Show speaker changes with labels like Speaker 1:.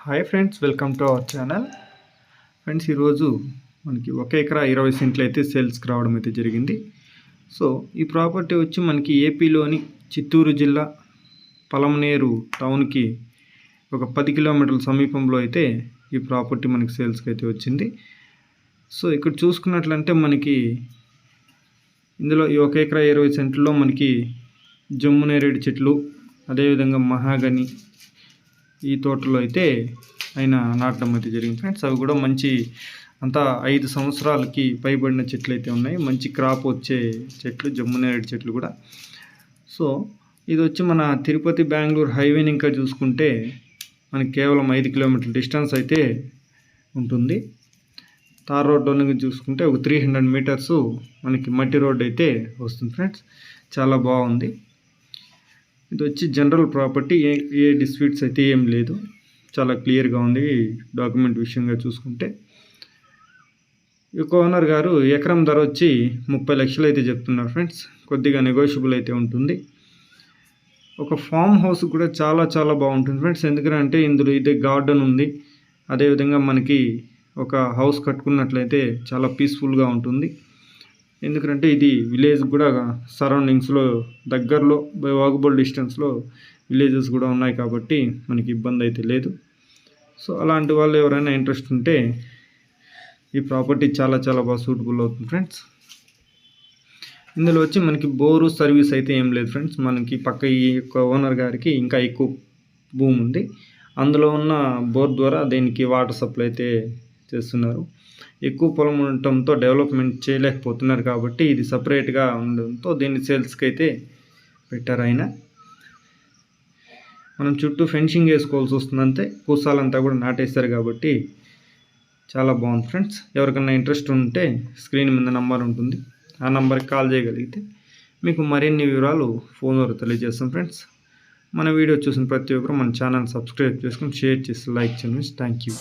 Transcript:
Speaker 1: Hi friends, welcome to our channel. Friends, ఈరోజు మనకి 1 ఎకరా 20 సెంట్లు అయితే సేల్స్కి రావడం అయితే జరిగింది. సో ఈ ప్రాపర్టీ వచ్చి మనకి ఏపీలోని చిత్తూరు జిల్లా పలమనేరు టౌన్కి ఒక 10 కిలోమీటర్ల సమీపంలో అయితే ఈ ప్రాపర్టీ మనకి సేల్స్కి అయితే వచ్చింది. సో ఇక్కడ చూసుకున్నట్లంటే మనకి ఇందులో ఈ 1 ఎకరా 20 సెంట్లలో మనకి జమ్మునేరేడు చెట్లు, అదేవిధంగా మహాగని ఈ తోటలో అయితే ఆయన నాటడం అయితే జరిగింది ఫ్రెండ్స్. అవి కూడా మంచి అంతా 5 సంవత్సరాలకి పైబడిన చెట్లు అయితే ఉన్నాయి. మంచి క్రాప్ వచ్చే చెట్లు, జమ్మునేరేడు చెట్లు కూడా. సో ఇది వచ్చి మన తిరుపతి బెంగళూరు హైవేని ఇంకా చూసుకుంటే మనకి కేవలం 5 కిలోమీటర్ల డిస్టెన్స్ అయితే ఉంటుంది. తార్ రోడ్లోనే చూసుకుంటే ఒక 300 మీటర్స్ మనకి మట్టి రోడ్ అయితే వస్తుంది ఫ్రెండ్స్. చాలా బాగుంది. ఇది వచ్చి జనరల్ ప్రాపర్టీ, ఏ డిస్ప్యూట్స్ అయితే ఏం లేదు, చాలా క్లియర్గా ఉంది డాక్యుమెంట్ విషయంగా చూసుకుంటే. ఈ ఓనర్ గారు ఎకరం ధర వచ్చి 30 లక్షలు అయితే చెప్తున్నారు ఫ్రెండ్స్. కొద్దిగా నెగోషియబుల్ అయితే ఉంటుంది. ఒక ఫామ్ హౌస్ కూడా చాలా చాలా బాగుంటుంది ఫ్రెండ్స్. ఎందుకంటే ఇందులో ఇదే గార్డెన్ ఉంది, అదేవిధంగా మనకి ఒక హౌస్ కట్టుకున్నట్లయితే చాలా పీస్ఫుల్గా ఉంటుంది. ఎందుకంటే ఇది విలేజ్ కూడా సరౌండింగ్స్లో దగ్గరలో వాకబుల్ డిస్టెన్స్లో విలేజెస్ కూడా ఉన్నాయి కాబట్టి మనకి ఇబ్బంది అయితే లేదు. సో అలాంటి వాళ్ళు ఎవరైనా ఇంట్రెస్ట్ ఉంటే ఈ ప్రాపర్టీ చాలా చాలా బాగా సూటబుల్ అవుతుంది ఫ్రెండ్స్. ఇందులో వచ్చి మనకి బోరు సర్వీస్ అయితే ఏం లేదు ఫ్రెండ్స్. మనకి పక్క ఈ యొక్క ఓనర్ గారికి ఇంకా ఎక్కువ భూమి ఉంది, అందులో ఉన్న బోర్ ద్వారా దీనికి వాటర్ సప్లై అయితే చేస్తున్నారు. ఎక్కువ పొలం ఉండటంతో డెవలప్మెంట్ చేయలేకపోతున్నారు కాబట్టి ఇది సపరేట్గా ఉండడంతో దీన్ని సేల్స్కి అయితే పెట్టారు ఆయన. మనం చుట్టూ ఫెన్సింగ్ వేసుకోవాల్సి వస్తుంది, అంతే. కూసాలంతా కూడా నాటేస్తారు కాబట్టి చాలా బాగుంది ఫ్రెండ్స్. ఎవరికైనా ఇంట్రెస్ట్ ఉంటే స్క్రీన్ మీద నంబర్ ఉంటుంది, ఆ నంబర్కి కాల్ చేయగలిగితే మీకు మరిన్ని వివరాలు ఫోన్ ద్వారా తెలియజేస్తాం ఫ్రెండ్స్. మన వీడియో చూసిన ప్రతి ఒక్కరు మన ఛానల్ సబ్స్క్రైబ్ చేసుకుని షేర్ చేసి లైక్ చేయండి. Thank you.